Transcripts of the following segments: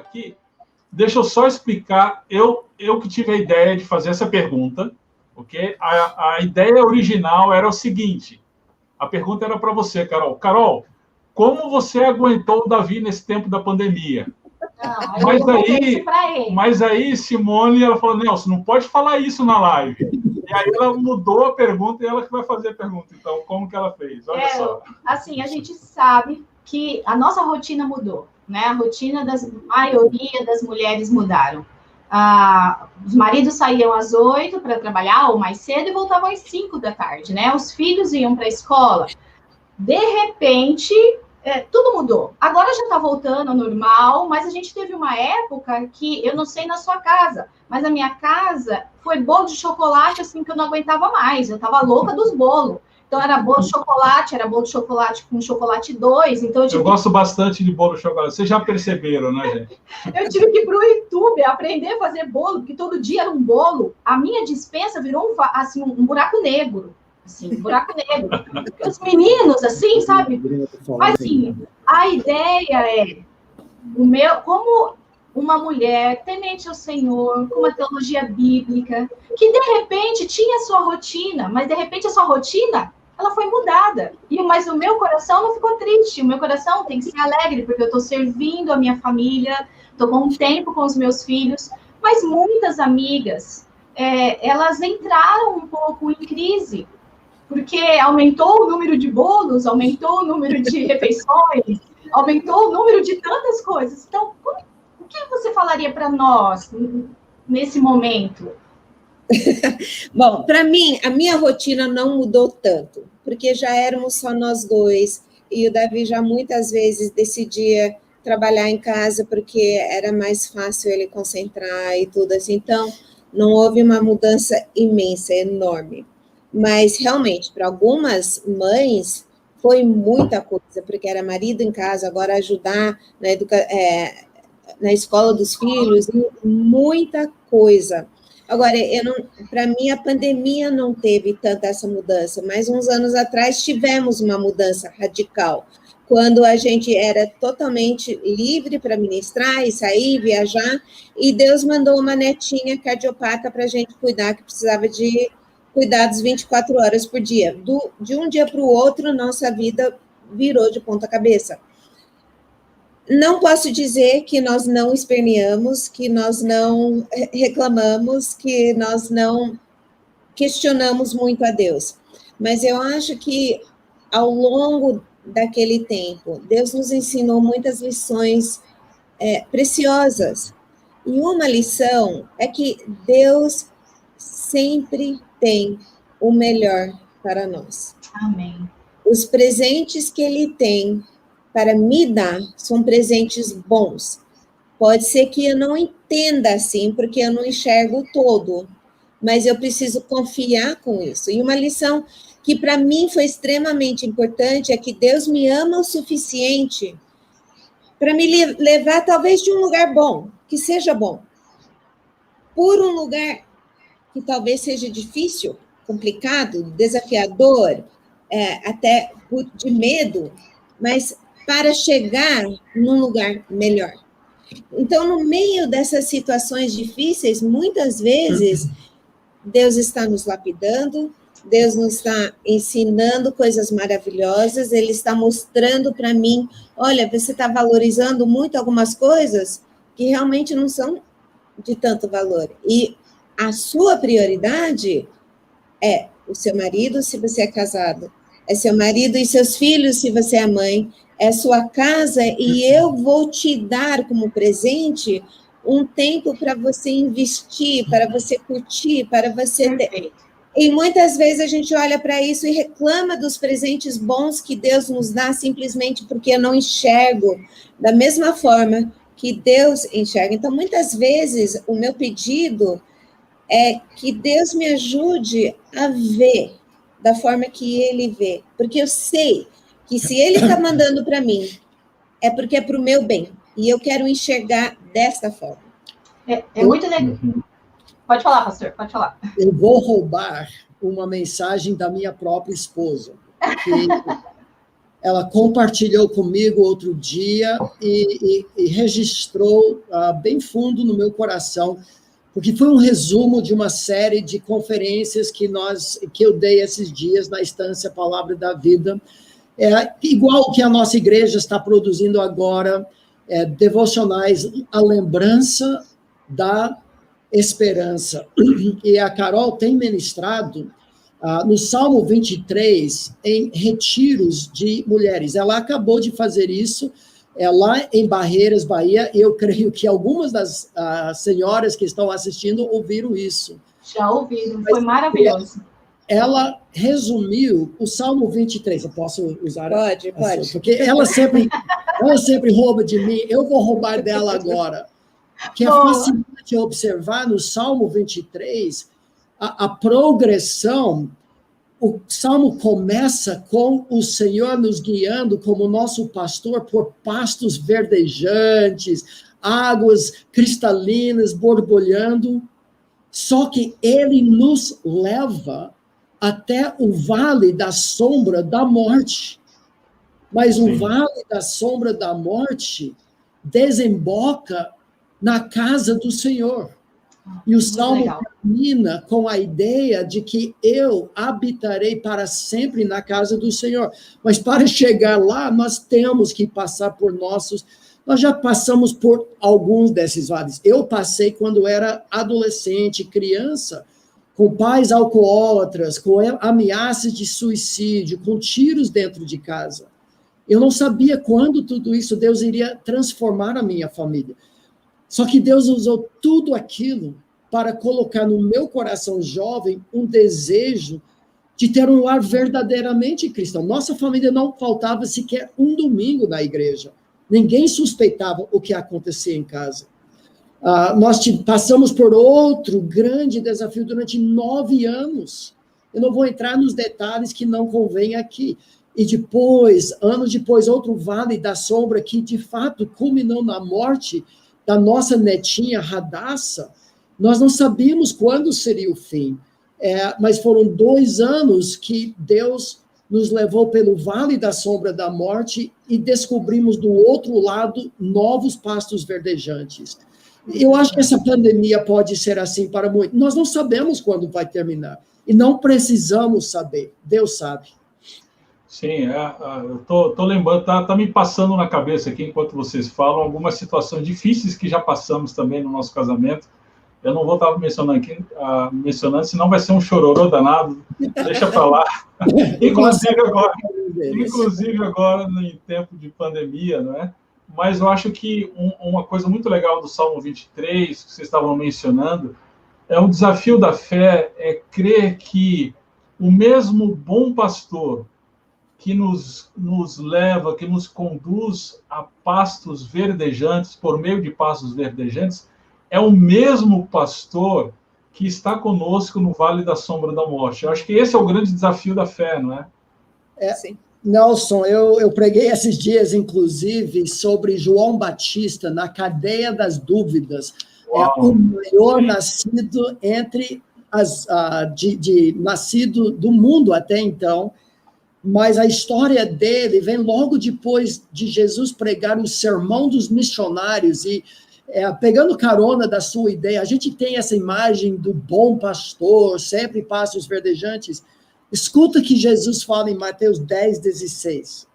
aqui, deixa eu só explicar. Eu que tive a ideia de fazer essa pergunta, ok? A ideia original era o seguinte. A pergunta era para você, Carol. Carol, como você aguentou o Davi nesse tempo da pandemia? Mas aí, Simone, ela falou, Nelson, não pode falar isso na live. E aí ela mudou a pergunta e ela que vai fazer a pergunta. Então, como que ela fez? Olha só. Assim, a gente sabe que a nossa rotina mudou, né? A rotina da maioria das mulheres mudaram. Os maridos saíam às 8 para trabalhar, ou mais cedo, e voltavam às 5 da tarde, né? Os filhos iam para a escola. De repente, tudo mudou. Agora já está voltando ao normal, mas a gente teve uma época que, eu não sei na sua casa, mas a minha casa foi bolo de chocolate, assim, que eu não aguentava mais. Eu estava louca dos bolos. Então, era bolo de chocolate com chocolate 2. Então, eu gosto bastante de bolo de chocolate. Vocês já perceberam, né, gente? Eu tive que ir para o YouTube aprender a fazer bolo, porque todo dia era um bolo. A minha despensa virou um buraco negro. Assim, um buraco negro. Os meninos, assim, sabe? Mas, assim, a ideia como uma mulher temente ao Senhor, com uma teologia bíblica, que, de repente, tinha sua rotina, mas, de repente, a sua rotina ela foi mudada. Mas o meu coração não ficou triste. O meu coração tem que ser alegre, porque eu estou servindo a minha família, estou com um tempo com os meus filhos. Mas muitas amigas, elas entraram um pouco em crise, porque aumentou o número de bolos, aumentou o número de refeições, aumentou o número de tantas coisas. Então, o que você falaria para nós nesse momento? Bom, para mim, a minha rotina não mudou tanto, porque já éramos só nós dois, e o Davi já muitas vezes decidia trabalhar em casa, porque era mais fácil ele concentrar e tudo assim, então não houve uma mudança imensa, enorme. Mas, realmente, para algumas mães, foi muita coisa, porque era marido em casa, agora ajudar na escola dos filhos, muita coisa. Agora, para mim, a pandemia não teve tanta essa mudança, mas uns anos atrás tivemos uma mudança radical, quando a gente era totalmente livre para ministrar e sair, viajar, e Deus mandou uma netinha cardiopata para a gente cuidar, que precisava de cuidados 24 horas por dia. De um dia para o outro, nossa vida virou de ponta cabeça. Não posso dizer que nós não esperneamos, que nós não reclamamos, que nós não questionamos muito a Deus. Mas eu acho que, ao longo daquele tempo, Deus nos ensinou muitas lições preciosas. E uma lição é que Deus sempre tem o melhor para nós. Amém. Os presentes que Ele tem para me dar são presentes bons. Pode ser que eu não entenda assim, porque eu não enxergo o todo, mas eu preciso confiar com isso. E uma lição que para mim foi extremamente importante é que Deus me ama o suficiente para me levar talvez de um lugar bom, que seja bom, por um lugar que talvez seja difícil, complicado, desafiador, até de medo, mas para chegar num lugar melhor. Então, no meio dessas situações difíceis, muitas vezes, Deus está nos lapidando, Deus nos está ensinando coisas maravilhosas, Ele está mostrando para mim, olha, você está valorizando muito algumas coisas que realmente não são de tanto valor. E a sua prioridade é o seu marido, se você é casado, é seu marido e seus filhos, se você é mãe, é sua casa, e eu vou te dar como presente um tempo para você investir, para você curtir, para você ter. E muitas vezes a gente olha para isso e reclama dos presentes bons que Deus nos dá, simplesmente porque eu não enxergo da mesma forma que Deus enxerga. Então, muitas vezes, o meu pedido é que Deus me ajude a ver da forma que Ele vê, porque eu sei que se Ele está mandando para mim, é porque é para o meu bem, e eu quero enxergar desta forma. É muito legal. Pode falar, pastor, pode falar. Eu vou roubar uma mensagem da minha própria esposa. ela compartilhou comigo outro dia e registrou bem fundo no meu coração, porque foi um resumo de uma série de conferências que eu dei esses dias na Estância Palavra da Vida, igual que a nossa igreja está produzindo agora, devocionais, a lembrança da esperança. E a Carol tem ministrado no Salmo 23, em retiros de mulheres. Ela acabou de fazer isso lá em Barreiras, Bahia, e eu creio que algumas das senhoras que estão assistindo ouviram isso. Já ouviram, foi maravilhoso. Ela resumiu o Salmo 23. Eu posso usar? Pode. Porque ela sempre rouba de mim, eu vou roubar dela agora. Que é fascinante observar no Salmo 23 a progressão. O Salmo começa com o Senhor nos guiando como nosso pastor por pastos verdejantes, águas cristalinas borbulhando, só que ele nos leva até o vale da sombra da morte. Mas o vale da sombra da morte desemboca na casa do Senhor. E o Salmo termina com a ideia de que eu habitarei para sempre na casa do Senhor. Mas para chegar lá, nós temos que passar por nós já passamos por alguns desses vales. Eu passei quando era adolescente, criança, com pais alcoólatras, com ameaças de suicídio, com tiros dentro de casa. Eu não sabia quando tudo isso Deus iria transformar a minha família. Só que Deus usou tudo aquilo para colocar no meu coração jovem um desejo de ter um lar verdadeiramente cristão. Nossa família não faltava sequer um domingo na igreja. Ninguém suspeitava o que acontecia em casa. Nós passamos por outro grande desafio durante 9 anos. Eu não vou entrar nos detalhes que não convém aqui. E depois, anos depois, outro vale da sombra que, de fato, culminou na morte da nossa netinha Radassa. Nós não sabíamos quando seria o fim, mas foram 2 anos que Deus nos levou pelo vale da sombra da morte e descobrimos do outro lado novos pastos verdejantes. Eu acho que essa pandemia pode ser assim para muitos. Nós não sabemos quando vai terminar e não precisamos saber. Deus sabe. Sim, eu tô lembrando, tá me passando na cabeça aqui, enquanto vocês falam, algumas situações difíceis que já passamos também no nosso casamento. Eu não vou estar mencionando, senão vai ser um chororô danado. Deixa para lá. Inclusive agora, em tempo de pandemia, não é? Mas eu acho que uma coisa muito legal do Salmo 23, que vocês estavam mencionando, é um desafio da fé, é crer que o mesmo bom pastor que nos leva, que nos conduz a pastos verdejantes, por meio de pastos verdejantes, é o mesmo pastor que está conosco no Vale da Sombra da Morte. Eu acho que esse é o grande desafio da fé, não é? Sim. Nelson, eu preguei esses dias, inclusive, sobre João Batista na cadeia das dúvidas. Uau. O maior nascido nascido do mundo até então. Mas a história dele vem logo depois de Jesus pregar o sermão dos missionários e pegando carona da sua ideia, a gente tem essa imagem do bom pastor, sempre pastos verdejantes. Escuta que Jesus fala em Mateus 10:16.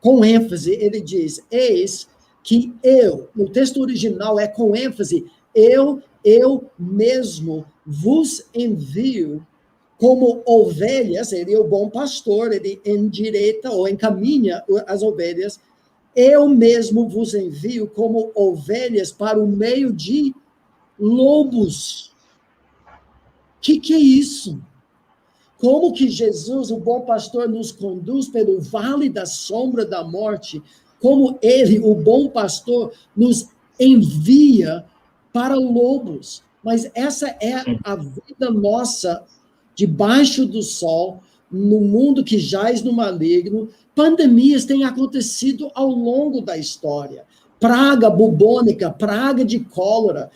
Com ênfase, ele diz, eis que no texto original é com ênfase, eu mesmo vos envio como ovelhas, ele é o bom pastor, ele endireita ou encaminha as ovelhas, eu mesmo vos envio como ovelhas para o meio de lobos. Que é isso? Como que Jesus, o bom pastor, nos conduz pelo vale da sombra da morte, como ele, o bom pastor, nos envia para lobos. Mas essa é a vida nossa, debaixo do sol, no mundo que jaz no maligno. Pandemias têm acontecido ao longo da história. Praga bubônica, praga de cólera,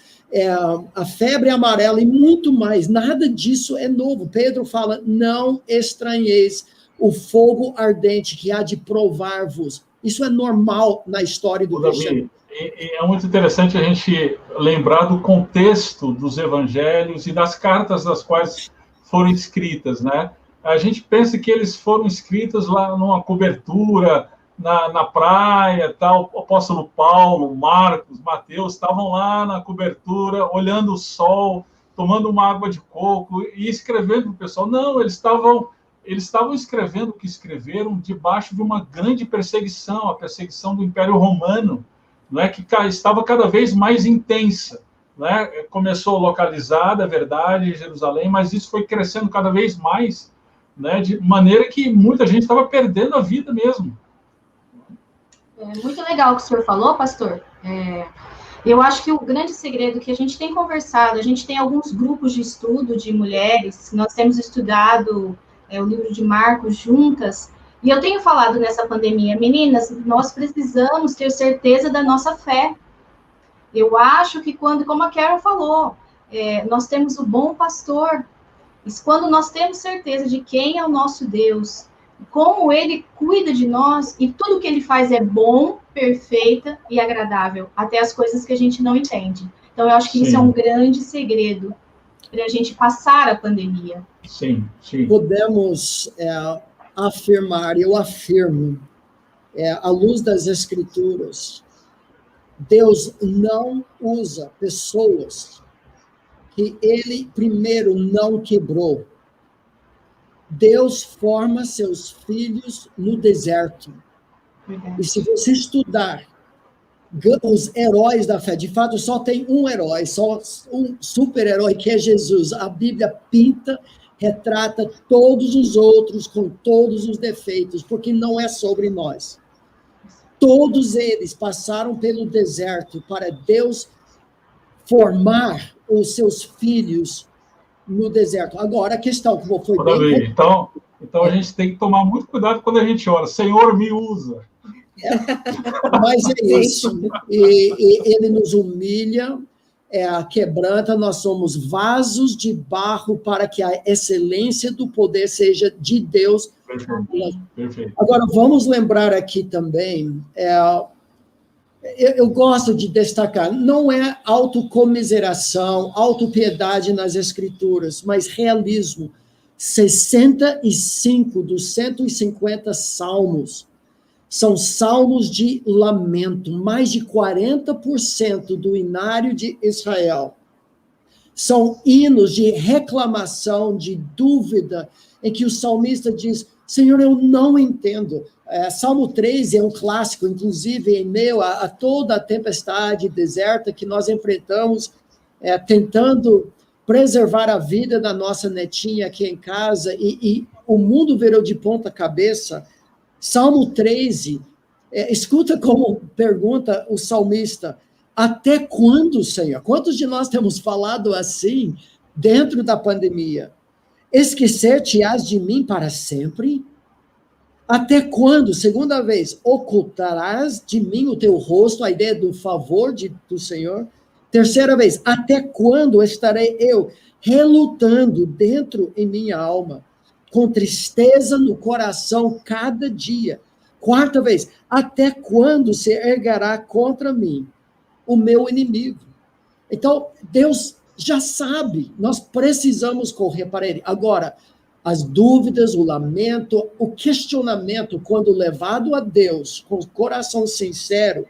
a febre amarela e muito mais. Nada disso é novo. Pedro fala, não estranheis o fogo ardente que há de provar-vos. Isso é normal na história do cristianismo. É muito interessante a gente lembrar do contexto dos evangelhos e das cartas das quais foram escritas, né? A gente pensa que eles foram escritos lá numa cobertura, na praia, tal. O apóstolo Paulo, Marcos, Mateus estavam lá na cobertura, olhando o sol, tomando uma água de coco e escrevendo para o pessoal. Não, eles estavam escrevendo o que escreveram debaixo de uma grande perseguição, a perseguição do Império Romano, não é, que estava cada vez mais intensa. Né? Começou localizada, é verdade, em Jerusalém, mas isso foi crescendo cada vez mais, né? De maneira que muita gente estava perdendo a vida mesmo. É muito legal o que o senhor falou, pastor. Eu acho que o grande segredo que a gente tem conversado, a gente tem alguns grupos de estudo de mulheres, nós temos estudado o livro de Marcos juntas, e eu tenho falado nessa pandemia, meninas, nós precisamos ter certeza da nossa fé. Eu acho que como a Carol falou, nós temos o bom pastor. Isso, quando nós temos certeza de quem é o nosso Deus, como ele cuida de nós, e tudo que ele faz é bom, perfeita e agradável, até as coisas que a gente não entende. Então, eu acho que isso é um grande segredo para a gente passar a pandemia. Sim. Podemos afirmar, eu afirmo, à luz das Escrituras, Deus não usa pessoas que ele primeiro não quebrou. Deus forma seus filhos no deserto. E se você estudar os heróis da fé, de fato só tem um herói, só um super-herói, que é Jesus. A Bíblia retrata todos os outros com todos os defeitos, porque não é sobre nós. Todos eles passaram pelo deserto para Deus formar os seus filhos no deserto. Agora, a questão que foi bem... Então a gente tem que tomar muito cuidado quando a gente ora. Senhor, me usa. Mas é isso. E ele nos humilha, quebranta, nós somos vasos de barro para que a excelência do poder seja de Deus. Perfeito. Agora, vamos lembrar aqui também, eu gosto de destacar, não é autocomiseração, autopiedade nas Escrituras, mas realismo. 65 dos 150 salmos são salmos de lamento, mais de 40% do inário de Israel. São hinos de reclamação, de dúvida, em que o salmista diz: Senhor, eu não entendo. Salmo 3 é um clássico, inclusive em meio a toda a tempestade deserta que nós enfrentamos, tentando preservar a vida da nossa netinha aqui em casa, e o mundo virou de ponta cabeça. Salmo 13, escuta como pergunta o salmista: até quando, Senhor? Quantos de nós temos falado assim dentro da pandemia? Esquecer-te-ás de mim para sempre? Até quando, segunda vez, ocultarás de mim o teu rosto, a ideia do favor do Senhor? Terceira vez, até quando estarei eu relutando dentro em minha alma, com tristeza no coração cada dia? Quarta vez, até quando se erguerá contra mim o meu inimigo? Então, Deus já sabe, nós precisamos correr para ele. Agora, as dúvidas, o lamento, o questionamento, quando levado a Deus com o coração sincero,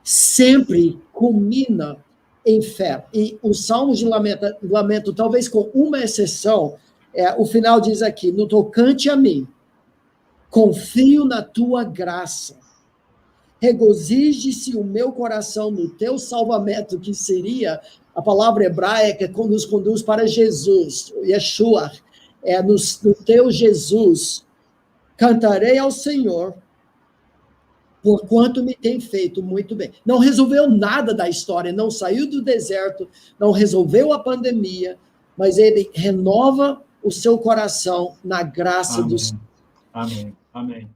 sempre culmina em fé. E o Salmo de lamento, talvez com uma exceção, o final diz aqui: no tocante a mim, confio na tua graça, regozije-se o meu coração no teu salvamento, que seria a palavra hebraica que nos conduz para Jesus, Yeshua, no teu Jesus. Cantarei ao Senhor, porquanto me tem feito muito bem. Não resolveu nada da história, não saiu do deserto, não resolveu a pandemia, mas ele renova o seu coração na graça do Senhor. Amém.